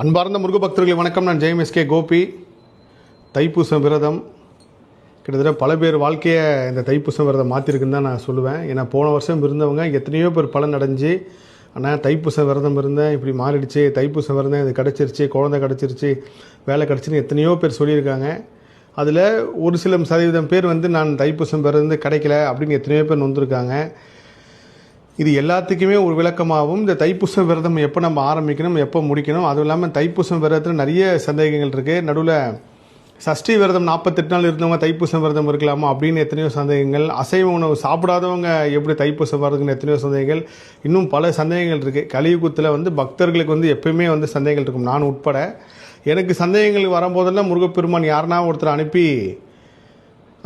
அன்பார்ந்த முருக பக்தர்களை வணக்கம். நான் ஜெயம் கோபி. தைப்பூசம் விரதம் கிட்டத்தட்ட பல பேர் வாழ்க்கையை இந்த தைப்பூசம் விரதம் மாற்றிருக்குன்னு தான் நான் சொல்லுவேன். ஏன்னா போன வருஷம் இருந்தவங்க எத்தனையோ பேர் பலன் அடைஞ்சு, ஆனால் தைப்பூசம் விரதம் இருந்தேன், இப்படி மாறிடுச்சு, தைப்பூசம் விரதம் இது கிடச்சிருச்சு, குழந்தை கிடச்சிருச்சு, வேலை கிடச்சின்னு எத்தனையோ பேர் சொல்லியிருக்காங்க. அதில் ஒரு சில சதவீதம் பேர் நான் தைப்பூசம் விரதம் கிடைக்கல அப்படின்னு எத்தனையோ பேர் நொந்திருக்காங்க. இது எல்லாத்துக்குமே ஒரு விளக்கமாகவும், இந்த தைப்பூசம் விரதம் எப்போ நம்ம ஆரம்பிக்கணும், எப்போ முடிக்கணும், அதுவும் இல்லாமல் தைப்பூசம் விரதத்தில் நிறைய சந்தேகங்கள் இருக்குது. நடுவில் சஷ்டி விரதம் 48 நாள் இருந்தவங்க தைப்பூசம் விரதம் இருக்கலாமா அப்படின்னு எத்தனையோ சந்தேகங்கள். அசைவ உணவு சாப்பிடாதவங்க எப்படி தைப்பூசம் விரதம்னு எத்தனையோ சந்தேகங்கள். இன்னும் பல சந்தேகங்கள் இருக்குது. கலியுகத்தில் பக்தர்களுக்கு எப்பயுமே சந்தேகங்கள் இருக்கும், நான் உட்பட. எனக்கு சந்தேகங்கள் வரும்போதெல்லாம் முருகப்பெருமான் யாருன்னா ஒருத்தர் அனுப்பி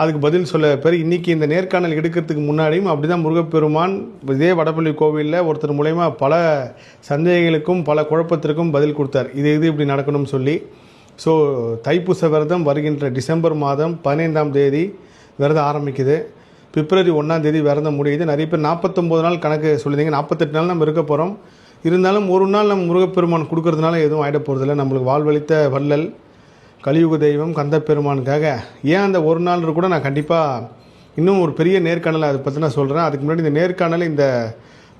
அதுக்கு பதில் சொல்ல பேர். இன்றைக்கி இந்த நேர்காணல் எடுக்கிறதுக்கு முன்னாடியும் அப்படி தான் முருகப்பெருமான் இதே வடபள்ளி கோவிலில் ஒருத்தர் மூலயமா பல சந்தேகங்களுக்கும் பல குழப்பத்திற்கும் பதில் கொடுத்தார். இது இப்படி நடக்கணும்னு சொல்லி. ஸோ தைப்பூச விரதம் வருகின்ற டிசம்பர் மாதம் 15ஆம் தேதி விரதம் ஆரம்பிக்குது. பிப்ரவரி 1ஆம் தேதி விரதம் முடியுது. நிறைய பேர் 49 நாள் கணக்கு சொல்லியிருந்தீங்க. 48 நாள் நம்ம இருக்க போகிறோம். இருந்தாலும் ஒரு நாள் நம்ம முருகப்பெருமான் கொடுக்கறதுனால எதுவும் ஆகிட போகிறதில்ல. நம்மளுக்கு வாழ்வளித்த வள்ளல் கலியுக தெய்வம் கந்த பெருமானுக்காக ஏன் அந்த ஒரு நாள் கூட நான் கண்டிப்பாக இன்னும் ஒரு பெரிய நேர்காணலை அதை பற்றி நான் சொல்கிறேன். அதுக்கு முன்னாடி இந்த நேர்காணல், இந்த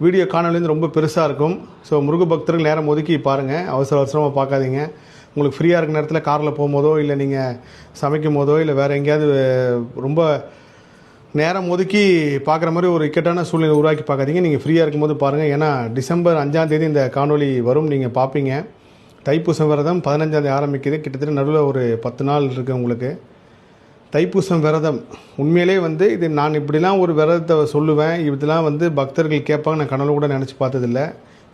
வீடியோ காணொலி ரொம்ப பெருசாக இருக்கும். ஸோ முருக பக்தர்கள் நேரம் ஒதுக்கி பாருங்கள், அவசரமாக பார்க்காதீங்க. உங்களுக்கு ஃப்ரீயாக இருக்கிற நேரத்தில் காரில் போகும்போதோ, இல்லை நீங்கள் சமைக்கும் போதோ, இல்லை வேறு எங்கேயாவது ரொம்ப நேரம் ஒதுக்கி பார்க்குற மாதிரி ஒரு இக்கட்டான சூழ்நிலை உருவாக்கி பார்க்காதீங்க. நீங்கள் ஃப்ரீயாக இருக்கும்போது பாருங்கள். ஏன்னா டிசம்பர் 5ஆம் தேதி இந்த காணொலி வரும், நீங்கள் பார்ப்பீங்க. தைப்பூசம் விரதம் 15ஆம் தேதி ஆரம்பிக்குது. கிட்டத்தட்ட நடுவில் ஒரு 10 நாள் இருக்குது உங்களுக்கு. தைப்பூசம் விரதம் உண்மையிலே இது நான் இப்படிலாம் ஒரு விரதத்தை சொல்லுவேன், இதெல்லாம் பக்தர்கள் கேட்பாங்க, நான் கனவு கூட நினச்சி பார்த்ததில்லை.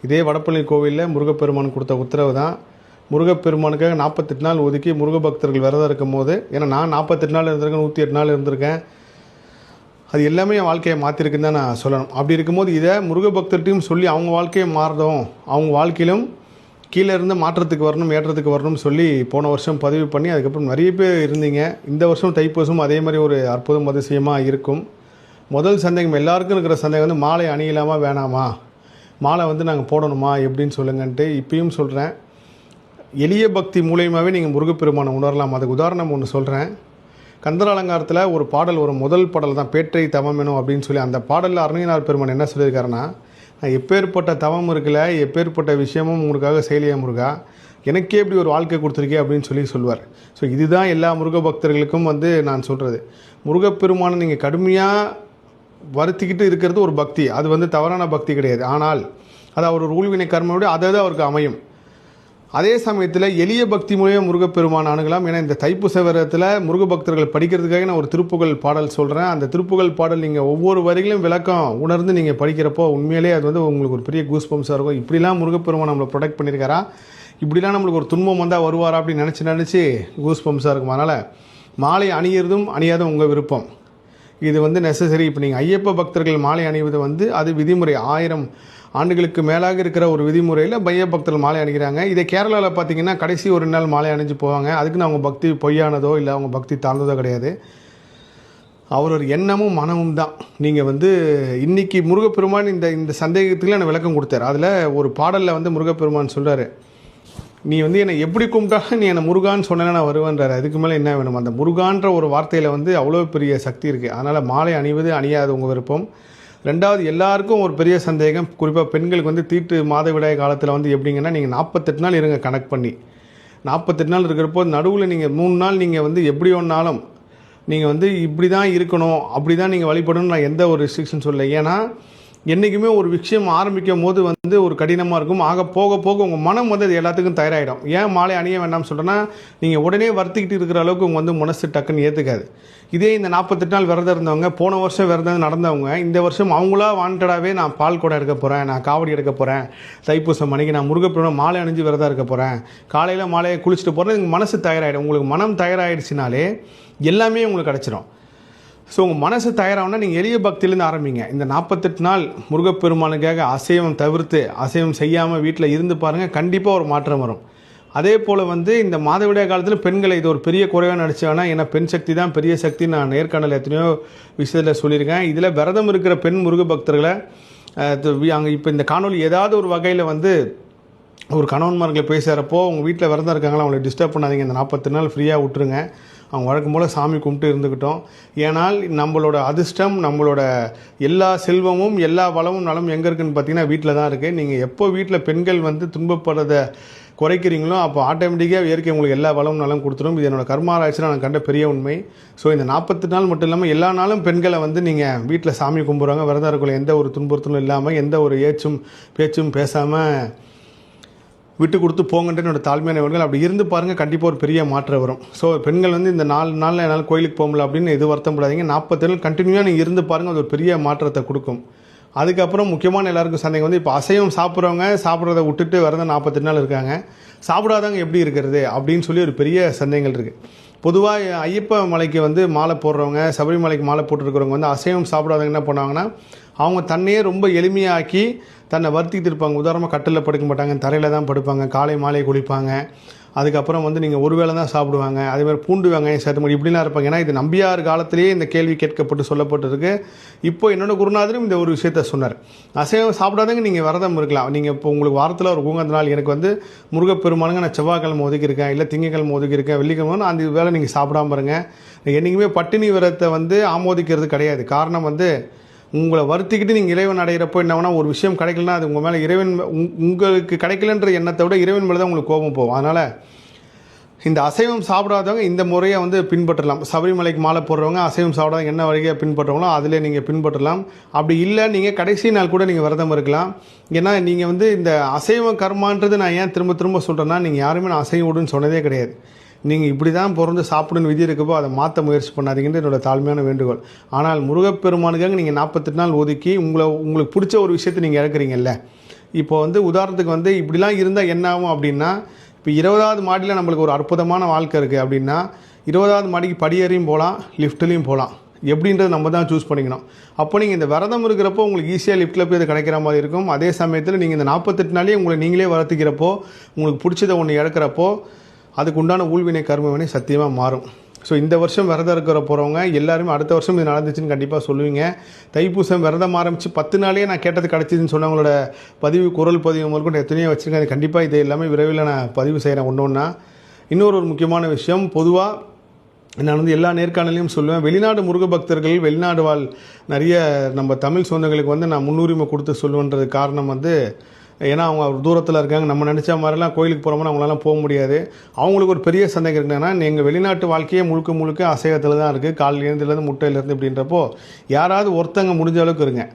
இதே வடபள்ளி கோவிலில் முருகப்பெருமான் கொடுத்த உத்தரவு தான். முருகப்பெருமானுக்காக 48 நாள் ஒதுக்கி முருக பக்தர்கள் விரதம் இருக்கும் போது, ஏன்னா நான் 48 நாள் இருந்திருக்கேன், 108 நாள் இருந்திருக்கேன். அது எல்லாமே என் வாழ்க்கையை மாற்றிருக்குன்னு தான் நான் சொல்லணும். அப்படி இருக்கும்போது இதை முருக பக்தர்கிட்டையும் சொல்லி அவங்க வாழ்க்கையை மாறதும், அவங்க வாழ்க்கையிலும் கீழே இருந்து மாற்றத்துக்கு வரணும், ஏற்றத்துக்கு வரணும்னு சொல்லி போன வருஷம் பதிவு பண்ணி அதுக்கப்புறம் நிறைய பேர் இருந்தீங்க. இந்த வருஷம் தைப்பூசம் அதே மாதிரி ஒரு அற்புதம் அதிசயமாக இருக்கும். முதல் சந்தேகம் எல்லாருக்கும் இருக்கிற சந்தேகம் மாலை அணியலாமா வேணாமா, மாலை நாங்கள் போடணுமா எப்படின்னு சொல்லுங்கன்ட்டு. இப்பயும் சொல்கிறேன், எளிய பக்தி மூலியமாகவே நீங்கள் முருகப்பெருமானை உணரலாம். அதுக்கு உதாரணம் ஒன்று சொல்கிறேன். கந்தர் அலங்காரத்தில் ஒரு பாடல் வரும், முதல் பாடல் தான், பேற்றை தவம் வேணும் அப்படின்னு சொல்லி. அந்த பாடலில் அருணகிரிநாதர் பெருமான் என்ன சொல்லியிருக்காருன்னா, நான் எப்பேற்பட்ட தவம் இருக்குல்ல, எப்பேற்பட்ட விஷயமும் உங்களுக்காக செயலியா முருகா, எனக்கே இப்படி ஒரு வாழ்க்கை கொடுத்துருக்கே அப்படின்னு சொல்லுவார். ஸோ இதுதான் எல்லா முருக பக்தர்களுக்கும் நான் சொல்கிறது. முருகப்பெருமானை நீங்கள் கடுமையாக வருத்திக்கிட்டு இருக்கிறது ஒரு பக்தி, அது தவறான பக்தி கிடையாது. ஆனால் அது அவர் ஒரு ஊழ்வினை கர்மோடு அதாவது அவருக்கு அமையும். அதே சமயத்தில் எளிய பக்தி மூலியம் முருகப்பெருமான் அணுகலாம். ஏன்னா இந்த தைப்பூச விரதத்தில் முருக பக்தர்கள் படிக்கிறதுக்காக நான் ஒரு திருப்புகழ் பாடல் சொல்கிறேன். அந்த திருப்புகழ் பாடல் நீங்கள் ஒவ்வொரு வரிகளும் விளக்கம் உணர்ந்து நீங்கள் படிக்கிறப்போ உண்மையிலே அது உங்களுக்கு ஒரு பெரிய கூஸ்பம்ஸாக இருக்கும். இப்படிலாம் முருகப்பெருமான் நம்மளை ப்ரொடெக்ட் பண்ணியிருக்காரா, இப்படிலாம் நம்மளுக்கு ஒரு துன்பம் வந்தால் வருவாரா அப்படின்னு நினச்சி கூஸ்பம்ஸாக இருக்கும். அதனால் மாலை அணியிறதும் அணியாதும் உங்கள் விருப்பம். இது நெசசரி. இப்போ நீங்கள் ஐயப்ப பக்தர்கள் மாலை அணிவது அது விதிமுறை. 1000 ஆண்டுகளுக்கு மேலாக இருக்கிற ஒரு விதிமுறையில் ஐயப்ப பக்தர்கள் மாலை அணிகிறாங்க. இதை கேரளாவில் பார்த்தீங்கன்னா கடைசி ஒரு நாள் மாலை அணிஞ்சு போவாங்க. அதுக்குன்னு அவங்க பக்தி பொய்யானதோ இல்லை அவங்க பக்தி தாழ்ந்ததோ கிடையாது. அவர் ஒரு எண்ணமும் மனமும் தான். நீங்கள் இன்றைக்கி முருகப்பெருமான் இந்த சந்தேகத்துக்குள்ள எனக்கு விளக்கம் கொடுத்தார். அதில் ஒரு பாடலில் முருகப்பெருமான் சொல்கிறார், நீ என்னை எப்படி கும்பிட்டாலும் நீ என்னை முருகான்னு சொன்னா நான் வருவேன்றார். அதுக்கு மேலே என்ன வேணும்? அந்த முருகான்ற ஒரு வார்த்தையில் அவ்வளோ பெரிய சக்தி இருக்குது. அதனால் மாலை அணிவது அணியாது உங்கள் விருப்பம். ரெண்டாவது, எல்லாருக்கும் ஒரு பெரிய சந்தேகம், குறிப்பாக பெண்களுக்கு தீட்டு மாதவிடாய் காலத்தில் எப்படிங்கன்னா, நீங்கள் 48 நாள் இருங்க கணக்கு பண்ணி. 48 நாள் இருக்கிறப்போ நடுவில் நீங்கள் 3 நாள் நீங்கள் எப்படி ஒன்றாலும் நீங்கள் இப்படி தான் இருக்கணும், அப்படி தான் நீங்கள் வழிபடணும், நான் எந்த ஒரு ரெஸ்ட்ரிக்ஷன் சொல்லலை. ஏன்னா என்றைக்குமே ஒரு விஷயம் ஆரம்பிக்கும் போது ஒரு கடினமாக இருக்கும். ஆக போக போக உங்கள் மனம் அது எல்லாத்துக்கும் தயாராகிடும். ஏன் மாலை அணிய வேண்டாம்னு சொல்கிறேன்னா, நீங்கள் உடனே வருத்திக்கிட்டு இருக்கிற அளவுக்கு உங்கள் மனசு டக்குன்னு ஏற்றுக்காது. இதே இந்த 48 நாள் விரதம் இருந்தவங்க, போன வருஷம் விரதம் நடந்தவங்க, இந்த வருஷம் அவங்களா வாண்டடாகவே நான் பால் கூட எடுக்க போகிறேன், நான் காவடி எடுக்க போகிறேன், தைப்பூசம் அன்னைக்கு நான் முருகப்பெருமான் மாலை அணிஞ்சு விரதம் இருக்க போகிறேன், காலையில் மாலையை குளிச்சுட்டு போகிறேன், உங்கள் மனசு தயாராகிடும். உங்களுக்கு மனம் தயாராகிடுச்சினாலே எல்லாமே உங்களுக்கு கிடச்சிரும். ஸோ உங்கள் மனசு தயாராகனா நீங்கள் எளிய பக்தியிலேருந்து ஆரம்பிங்க. இந்த 48 நாள் முருகப்பெருமானுக்காக அசைவம் தவிர்த்து, அசைவம் செய்யாமல் வீட்டில் இருந்து பாருங்கள், கண்டிப்பாக ஒரு மாற்றம் வரும். அதே போல் இந்த மாதவிடாய் காலத்தில் பெண்களை இது ஒரு பெரிய குறைவாக நடிச்சாங்கன்னா, ஏன்னா பெண் சக்தி தான் பெரிய சக்தி. நான் நேர்காணல் எத்தனையோ விஷயத்தில் சொல்லியிருக்கேன். இதில் விரதம் இருக்கிற பெண் முருக பக்தர்களை அங்கே இப்போ இந்த காணொலி ஏதாவது ஒரு வகையில் ஒரு கணவன்மார்களை போய் சேரப்போ உங்கள் வீட்டில் விரதம் இருக்காங்களா, அவங்களை டிஸ்டர்ப் பண்ணாதீங்க. இந்த 40 நாள் ஃப்ரீயாக விட்டுருங்க. அவங்க வழக்கம் போல் சாமி கும்பிட்டு இருந்துக்கிட்டோம். ஏனால் நம்மளோட அதிர்ஷ்டம், நம்மளோட எல்லா செல்வமும், எல்லா வளமும் நலமும் எங்கே இருக்குதுன்னு பார்த்தீங்கன்னா வீட்டில் தான் இருக்குது. நீங்கள் எப்போ வீட்டில் பெண்கள் வந்து துன்பப்படுறதை குறைக்கிறீங்களோ அப்போ ஆட்டோமேட்டிக்காக இயற்கை உங்களுக்கு எல்லா வளமும் நலம் கொடுத்துரும். இது என்னோடய கர்மாராய்ச்சியில் நான் கண்ட பெரிய உண்மை. ஸோ இந்த 40 நாள் மட்டும் இல்லாமல் எல்லா நாளும் பெண்களை வந்து நீங்கள் வீட்டில் சாமி கும்பிட்றாங்க, விரதம் இருக்கல, எந்த ஒரு துன்புறுத்தலும் இல்லாமல், எந்த ஒரு ஏச்சும் பேச்சும் பேசாமல் விட்டு கொடுத்து போங்கன்ற என்னோட தாழ்மையானவர்கள். அப்படி இருந்து பாருங்கள், கண்டிப்பாக ஒரு பெரிய மாற்றம் வரும். ஸோ பெண்கள் வந்து இந்த 4 நாளில் என்னால் கோயிலுக்கு போக முடியல அப்படின்னு எது வருத்தப்படாதீங்க. 40 நாள் கண்டினியூவாக நீங்கள் இருந்து பாருங்கள், அது ஒரு பெரிய மாற்றத்தை கொடுக்கும். அதுக்கப்புறம் முக்கியமான எல்லாருக்கும் சந்தேகம் வந்து, இப்போ அசைவம் சாப்பிட்றவங்க சாப்பிட்றத விட்டுட்டு விரதம் 40 நாள் இருக்காங்க, சாப்பிடாதவங்க எப்படி இருக்கிறது அப்படின்னு சொல்லி ஒரு பெரிய சந்தேகங்கள் இருக்குது. பொதுவாக ஐயப்ப மலைக்கு வந்து மாலை போடுறவங்க, சபரிமலைக்கு மாலை போட்டுருக்கிறவங்க வந்து அசைவம் சாப்பிடாதவங்க என்ன பண்ணுவாங்கன்னா, அவங்க தன்னையே ரொம்ப எளிமையாக்கி தன்னை வருத்திக்கிட்டு இருப்பாங்க. உதாரணமாக கட்டிலில் படுக்க மாட்டாங்க, தரையில் தான் படுப்பாங்க, காலை மாலை குளிப்பாங்க. அதுக்கப்புறம் வந்து நீங்கள் ஒரு வேளை தான் சாப்பிடுவாங்க. அதேமாதிரி பூண்டு வெங்காயம் சேர்த்து முடியும் இப்படிலாம் இருப்பாங்க. ஏன்னா இது நம்பியார் காலத்திலேயே இந்த கேள்வி கேட்கப்பட்டு சொல்லப்பட்டிருக்கு. இப்போ என்னோட குருநாதரும் இந்த ஒரு விஷயத்த சொன்னார். அசைவம் சாப்பிடாதங்க நீங்கள் விரதம் இருக்கலாம். நீங்கள் இப்போ உங்களுக்கு வாரத்தில் ஒரு உகந்த நாள், எனக்கு வந்து முருகப்பெருமானுங்க நான் செவ்வாய்க்கிழமை ஒதுக்கியிருக்கேன், இல்லை திங்கக்கிழமை ஒதுக்கியிருக்கேன், வெள்ளிக்கிழமை அந்த வேலை நீங்கள் சாப்பிடாம இருங்க. என்றைக்குமே பட்டினி விரதத்தை வந்து ஆமோதிக்கிறது கிடையாது. காரணம் வந்து உங்களை வருத்திக்கிட்டு நீங்கள் இறைவன் அடைகிறப்போ என்னன்னா, ஒரு விஷயம் கிடைக்கலன்னா அது உங்கள் மேலே இறைவன் உங்களுக்கு கிடைக்கலன்ற எண்ணத்தை விட இறைவன் மேலே தான் உங்களுக்கு கோபம் போகும். அதனால் இந்த அசைவம் சாப்பிடாதவங்க இந்த முறையை வந்து பின்பற்றலாம். சபரிமலைக்கு மாலை போடுறவங்க அசைவம் சாப்பிடாதவங்க என்ன வழியை பின்பற்றுறவங்களோ அதிலே நீங்கள் பின்பற்றலாம். அப்படி இல்லை நீங்கள் கடைசி நாள் கூட நீங்கள் விரதம் இருக்கலாம். ஏன்னா நீங்கள் வந்து இந்த அசைவ கர்மான்றது நான் ஏன் திரும்ப திரும்ப சொல்கிறேன்னா, நீங்கள் யாருமே நான் அசைவம் விடுன்னு சொன்னதே கிடையாது. நீங்கள் இப்படி தான் பிறந்து சாப்பிடுன்னு விதி இருக்கப்போ அதை மாற்ற முயற்சி பண்ணாதீங்கன்ற என்னோட தாழ்மையான வேண்டுகோள். ஆனால் முருகப்பெருமானுக்காக நீங்கள் 48 நாள் ஒதுக்கி உங்களுக்கு பிடிச்ச ஒரு விஷயத்தை நீங்கள் இழக்கிறீங்கல்ல. இப்போ வந்து உதாரணத்துக்கு வந்து இப்படிலாம் இருந்தால் என்ன ஆகும் அப்படின்னா, இப்போ 20வது மாடியில் நம்மளுக்கு ஒரு அற்புதமான வாழ்க்கை இருக்குது அப்படின்னா, 20வது மாடிக்கு படியேறியும் போகலாம், லிஃப்ட்லேயும் போகலாம். எப்படின்றது நம்ம தான் சூஸ் பண்ணிக்கணும். அப்போ நீங்கள் இந்த விரதம் இருக்கிறப்போ உங்களுக்கு ஈஸியாக லிஃப்ட்டில் போய் இது கிடைக்கிற மாதிரி இருக்கும். அதே சமயத்தில் நீங்கள் இந்த 48 நாளே உங்களை நீங்களே வளர்த்திக்கிறப்போ, உங்களுக்கு பிடிச்சதை ஒன்று இழக்கிறப்போ அதுக்கு உண்டான ஊழ்வினை கர்மவினை சத்தியமாக மாறும். ஸோ இந்த வருஷம் விரதம் இருக்கிற போகிறவங்க எல்லாருமே அடுத்த வருஷம் இது நடந்துச்சுன்னு கண்டிப்பாக சொல்லுவீங்க. தைப்பூசம் விரதம் ஆரம்பித்து 10 நாளே நான் கேட்டது கிடச்சிதுன்னு சொன்னவங்களோட பதிவு, குரல் பதிவு முதல்கொண்டு எத்தனையோ வச்சுருக்கேன். அது கண்டிப்பாக இது எல்லாமே விரைவில் நான் பதிவு செய்கிறேன் ஒன்று ஒன்றா. இன்னொரு முக்கியமான விஷயம், பொதுவாக நான் வந்து எல்லா நேர்காணலையும் சொல்லுவேன், வெளிநாடு முருக பக்தர்கள், வெளிநாடு வாழ் நிறைய நம்ம தமிழ் சொந்தங்களுக்கு வந்து நான் முன்னுரிமை கொடுத்து சொல்லுவேன்றது காரணம் வந்து, ஏன்னா அவங்க தூரத்தில் இருக்காங்க. நம்ம நினச்ச மாதிரிலாம் கோயிலுக்கு போகிறோம்னா அவங்களால போக முடியாது. அவங்களுக்கு ஒரு பெரிய சந்தேகம் இருக்குன்னா, எங்கள் வெளிநாட்டு வாழ்க்கையே முழுக்க முழுக்க அசைவத்தில் தான் இருக்குது, காலையில் எழுந்துலேருந்து முட்டையிலேருந்து இப்படின்றப்போ யாராவது ஒருத்தங்க முடிஞ்ச அளவுக்கு இருங்க.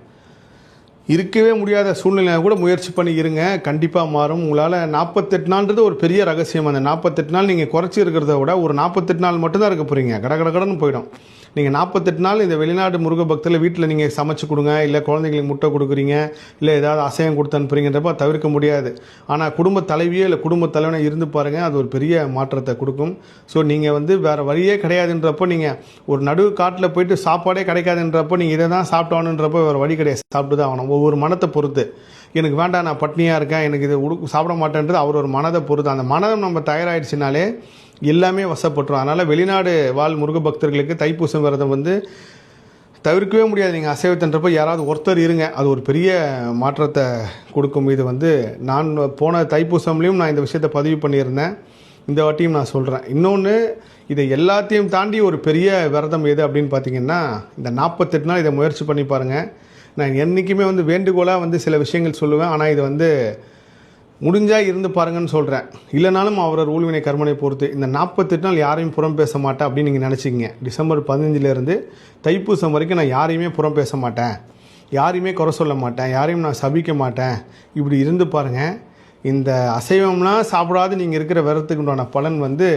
இருக்கவே முடியாத சூழ்நிலை கூட முயற்சி பண்ணி இருங்க, கண்டிப்பாக மாறும். உங்களால் 48 நாள்ன்றது ஒரு பெரிய ரகசியம். அந்த 48 நாள் நீங்கள் குறைச்சி இருக்கிறத விட ஒரு 48 நாள் மட்டும்தான் இருக்க போகிறீங்க, கடன்னு போயிடும். நீங்கள் 48 நாள் இந்த வெளிநாடு முருக பக்தர்கள் வீட்டில் நீங்கள் சமைச்சு கொடுங்க, இல்லை குழந்தைங்களுக்கு முட்டை கொடுக்குறீங்க, இல்லை ஏதாவது அசைவம் கொடுத்து அனுப்புறீங்கன்றப்ப தவிர்க்க முடியாது. ஆனால் குடும்ப தலைவியோ இல்லை குடும்ப தலைவனை இருந்து பாருங்கள், அது ஒரு பெரிய மாற்றத்தை கொடுக்கும். ஸோ நீங்கள் வந்து வேறு வழியே கிடையாதுன்றப்போ, நீங்கள் ஒரு நடுவு காட்டில் போயிட்டு சாப்பாடே கிடைக்காதுன்றப்போ நீங்கள் இதை தான் சாப்பிட்டானுன்றப்போ வேறு வழி கிடையாது, சாப்பிட்டு தான் ஆகணும். ஒவ்வொரு மனத்தை பொறுத்து, எனக்கு வேண்டாம் நான் பட்னியாக இருக்கேன், எனக்கு இது சாப்பிட மாட்டேன்றது அவர் ஒரு மனதை பொறுத்து. அந்த மனம் நம்ம தயாராகிடுச்சினாலே எல்லாமே வசப்பட்டுரும். அதனால் வெளிநாடு வாழ் முருக பக்தர்களுக்கு தைப்பூசம் விரதம் வந்து தவிர்க்கவே முடியாது. நீங்கள் அசைவத்தன்றப்போ யாராவது ஒருத்தர் இருங்க, அது ஒரு பெரிய மாற்றத்தை கொடுக்கும். இது வந்து நான் போன தைப்பூசம்லேயும் நான் இந்த விஷயத்தை பதிவு பண்ணியிருந்தேன், இந்த வாட்டியும் நான் சொல்கிறேன். இன்னொன்று, இதை எல்லாத்தையும் தாண்டி ஒரு பெரிய விரதம் எது அப்படின்னு பார்த்தீங்கன்னா, இந்த 48 நாள் இதை முயற்சி பண்ணி பாருங்கள். நான் என்றைக்குமே வந்து வேண்டுகோளாக வந்து சில விஷயங்கள் சொல்லுவேன், ஆனால் இது வந்து முடிஞ்சால் இருந்து பாருங்கன்னு சொல்கிறேன். இல்லைனாலும் அவரோட ஊழ்வினை கர்மனை பொறுத்து இந்த 48 நாள் யாரையும் புறம் பேச மாட்டேன் அப்படின்னு நீங்கள் நினச்சிக்கிங்க. டிசம்பர் 15லேருந்து தைப்பூசம் வரைக்கும் நான் யாரையுமே புறம் பேச மாட்டேன், யாரையுமே குறை சொல்ல மாட்டேன், யாரையும் நான் சபிக்க மாட்டேன், இப்படி இருந்து பாருங்கள். இந்த அசைவம்லாம் சாப்பிடாது நீங்கள் இருக்கிற விரதத்துக்கு உண்டான பலன் வந்து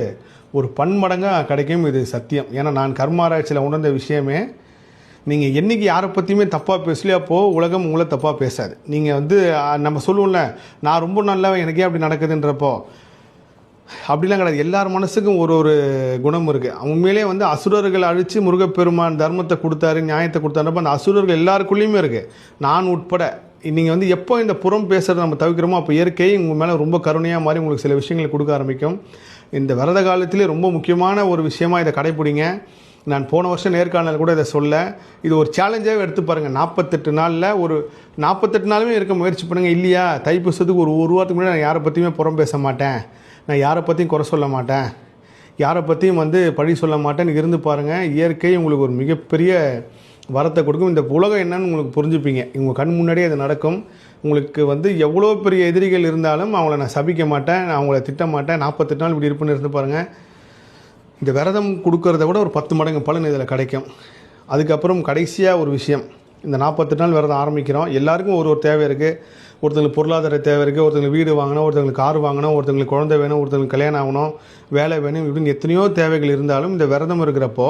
ஒரு பன்மடங்காக கிடைக்கும். இது சத்தியம். ஏன்னா நான் கர்மாராய்ச்சியில் உணர்ந்த விஷயமே, நீங்கள் என்றைக்கு யாரை பற்றியுமே தப்பாக பேசலையோ அப்போது உலகம் உங்களை தப்பாக பேசாது. நீங்கள் வந்து நம்ம சொல்லுவோம்ல, நான் ரொம்ப நல்லவன் எனக்கே அப்படி நடக்குதுன்றப்போ அப்படிலாம் கிடையாது. எல்லார் மனசுக்கும் ஒரு ஒரு குணம் இருக்குது. உண்மையிலே வந்து அசுரர்கள் அழித்து முருகப்பெருமான் தர்மத்தை கொடுத்தாரு, நியாயத்தை கொடுத்தாருன்றப்போ அந்த அசுரர்கள் எல்லாருக்குள்ளேயுமே இருக்குது, நான் உட்பட. நீங்கள் வந்து எப்போ இந்த புறம் பேசுகிறத நம்ம தவிர்க்கிறோமோ அப்போ இயற்கை உங்கள் மேலே ரொம்ப கருணையாக மாதிரி உங்களுக்கு சில விஷயங்களை கொடுக்க ஆரம்பிக்கும். இந்த விரத காலத்திலே ரொம்ப முக்கியமான ஒரு விஷயமாக இதை கடைப்பிடிங்க. நான் போன வருஷம் நேர்காணல் கூட இதை சொல்ல, இது ஒரு சேலஞ்சாகவே எடுத்து பாருங்கள். 48 நாளில் ஒரு 48 நாளுமே இருக்க முயற்சி பண்ணுங்கள். இல்லையா, தைப்பூசத்துக்கு ஒரு வாரத்துக்கு முன்னாடி நான் யாரை பற்றியுமே புறம் பேச மாட்டேன், நான் யாரை பற்றியும் குறை சொல்ல மாட்டேன், யாரை பற்றியும் பழி சொல்ல மாட்டேன்னு இருந்து பாருங்கள். இயற்கை உங்களுக்கு ஒரு மிகப்பெரிய வரத்தை கொடுக்கும். இந்த உலகம் என்னன்னு உங்களுக்கு புரிஞ்சுப்பீங்க. உங்கள் கண் முன்னாடியே அது நடக்கும். உங்களுக்கு எவ்வளோ பெரிய எதிரிகள் இருந்தாலும் அவங்கள நான் சபிக்க மாட்டேன், நான் அவங்கள திட்ட மாட்டேன். 48 நாள் இப்படி இருப்புன்னு இருந்து பாருங்கள். இந்த விரதம் கொடுக்கறத விட ஒரு 10 மடங்கு பலன் இதில் கிடைக்கும். அதுக்கப்புறம் கடைசியாக ஒரு விஷயம், இந்த 48 நாள் விரதம் ஆரம்பிக்கிறோம். எல்லாருக்கும் ஒரு தேவை இருக்குது. ஒருத்தங்களுக்கு பொருளாதார தேவை இருக்குது, ஒருத்தங்களுக்கு வீடு வாங்கணும், ஒருத்தங்களுக்கு கார் வாங்கணும், ஒருத்தங்களுக்கு குழந்தை வேணும், ஒருத்தங்களுக்கு கல்யாணம் ஆகணும், வேலை வேணும், இப்படின்னு எத்தனையோ தேவைகள் இருந்தாலும் இந்த விரதம் இருக்கிறப்போ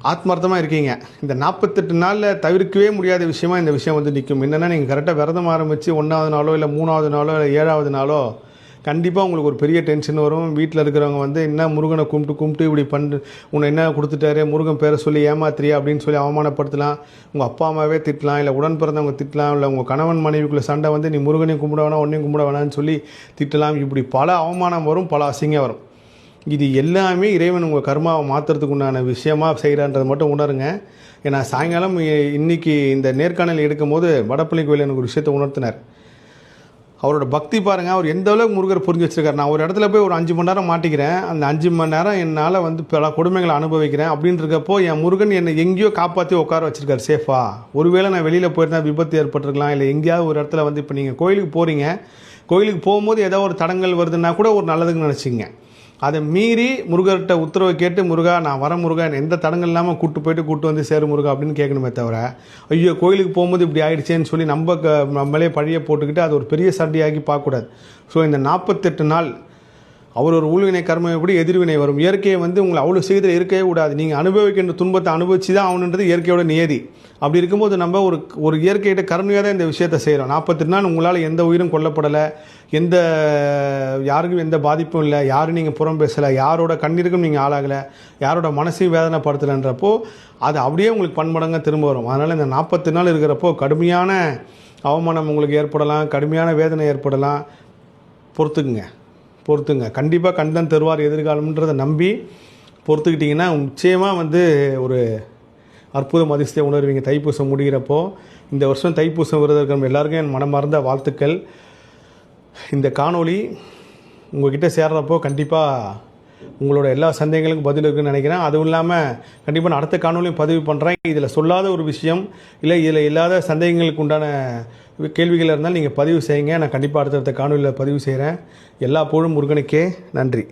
ஆத்மார்த்தமாக இருக்கீங்க. இந்த 48 நாளில் தவிர்க்கவே முடியாத விஷயமா இந்த விஷயம் நிற்கும். என்னென்னா, நீங்கள் கரெக்டாக விரதம் ஆரம்பித்து 1வது நாளோ இல்லை 3வது நாளோ இல்லை 7வது நாளோ கண்டிப்பாக உங்களுக்கு ஒரு பெரிய டென்ஷன் வரும். வீட்டில் இருக்கிறவங்க என்ன முருகனை கும்பிட்டு இப்படி உன்னை என்ன கொடுத்துட்டாரு, முருகன் பேரை சொல்லி ஏமாத்திரியா அப்படின்னு சொல்லி அவமானப்படுத்தலாம். உங்கள் அப்பா அம்மாவே திட்டலாம், இல்லை உடன் பிறந்தவங்க திட்டலாம், இல்லை உங்கள் கணவன் மனைவிக்குள்ளே சண்டை நீ முருகனையும் கும்பிட வேணாம், ஒன்றையும் கும்பிட வேணான்னு சொல்லி திட்டலாம். இப்படி பல அவமானம் வரும், பல அசிங்கம் வரும். இது எல்லாமே இறைவன் உங்கள் கர்மாவை மாற்றுறதுக்கு உண்டான விஷயமாக செய்கிறான்றதை மட்டும் உணருங்க. ஏன்னா சாயங்காலம் இன்றைக்கி இந்த நேர்காணல் எடுக்கும்போது வடப்பள்ளி கோயில் எனக்கு ஒரு விஷயத்தை உணர்த்தினார். அவரோட பக்தி பாருங்கள், அவர் எந்த அளவுக்கு முருகர் புரிஞ்சு வச்சுருக்காரு. நான் ஒரு இடத்துல போய் ஒரு 5 மணி நேரம் மாட்டிக்கிறேன், அந்த 5 மணி நேரம் என்னால் பல கொடுமைகளை அனுபவிக்கிறேன். அப்படின்றக்கப்போ என் முருகன் என்னை எங்கேயோ காப்பாற்றி உட்கார வச்சுருக்காரு சேஃபாக. ஒருவேளை நான் வெளியில் போயிருந்தா விபத்து ஏற்பட்டிருக்கலாம், இல்லை எங்கேயாவது ஒரு இடத்துல இப்போ நீங்கள் கோயிலுக்கு போகிறீங்க, கோயிலுக்கு போகும்போது ஏதோ ஒரு தடங்கள் வருதுன்னா கூட ஒரு நல்லதுன்னு நினச்சிங்க. அதை மீறி முருகர்கிட்ட உத்தரவை கேட்டு, முருகா நான் வர முருகா, எந்த தடங்கள் இல்லாமல் கூட்டு வந்து சேரு முருகா அப்படின்னு கேட்கணுமே தவிர, ஐயோ கோயிலுக்கு போகும்போது இப்படி ஆயிடுச்சேன்னு சொல்லி நம்மளே பழியை போட்டுக்கிட்டு அது ஒரு பெரிய சண்டையாகி பார்க்கக்கூடாது. ஸோ இந்த 48 நாள் அவர் ஒரு ஊழ்வினை கர்மம் எப்படி எதிர்வினை வரும். இயற்கையை உங்களை அவ்வளோ சீக்கிரம் இருக்கவே கூடாது. நீங்கள் அனுபவிக்கின்ற துன்பத்தை அனுபவிச்சு தான் ஆகணுன்றது இயற்கையோட நியதி. அப்படி இருக்கும்போது நம்ம ஒரு இயற்கையிட்ட கருணையாக தான் இந்த விஷயத்தை செய்கிறோம். 48 நாள் உங்களால் எந்த உயிரும் கொல்லப்படலை, யாருக்கும் எந்த பாதிப்பும் இல்லை, யாரும் நீங்கள் புறம் பேசலை, யாரோட கண்ணீருக்கும் நீங்கள் ஆளாகலை, யாரோட மனசையும் வேதனைப்படுத்தலைன்றப்போ அது அப்படியே உங்களுக்கு பன்மடங்காக திரும்ப வரும். அதனால் இந்த 48 நாள் இருக்கிறப்போ கடுமையான அவமானம் உங்களுக்கு ஏற்படலாம், கடுமையான வேதனை ஏற்படலாம். பொறுத்துங்க. கண்டிப்பாக கண்தான் தருவார் எதிர்காலம்ன்றதை நம்பி பொறுத்துக்கிட்டிங்கன்னா நிச்சயமாக ஒரு அற்புதம் அதிர்ஷ்டத்தை உணர்வீங்க. தைப்பூசம் முடிகிறப்போ இந்த வருஷம் தைப்பூசம் விரதம் எல்லாருக்கும் என் மனமார்ந்த வாழ்த்துக்கள். இந்த காணொளி உங்கள்கிட்ட சேர்றப்போ கண்டிப்பாக உங்களோட எல்லா சந்தேகங்களுக்கும் பதில் இருக்குன்னு நினைக்கிறேன். அதுவும் இல்லாமல் கண்டிப்பாக நான் அடுத்த காணொலியும் பதிவு பண்ணுறேன். இதில் சொல்லாத ஒரு விஷயம் இல்லை, இதில் இல்லாத சந்தேகங்களுக்கு உண்டான கேள்விகள் இருந்தால் நீங்கள் பதிவு செய்யுங்க. நான் கண்டிப்பாக அடுத்தடுத்த காணொலியில் பதிவு செய்கிறேன். எல்லா புகழும் முருகனுக்கே. நன்றி.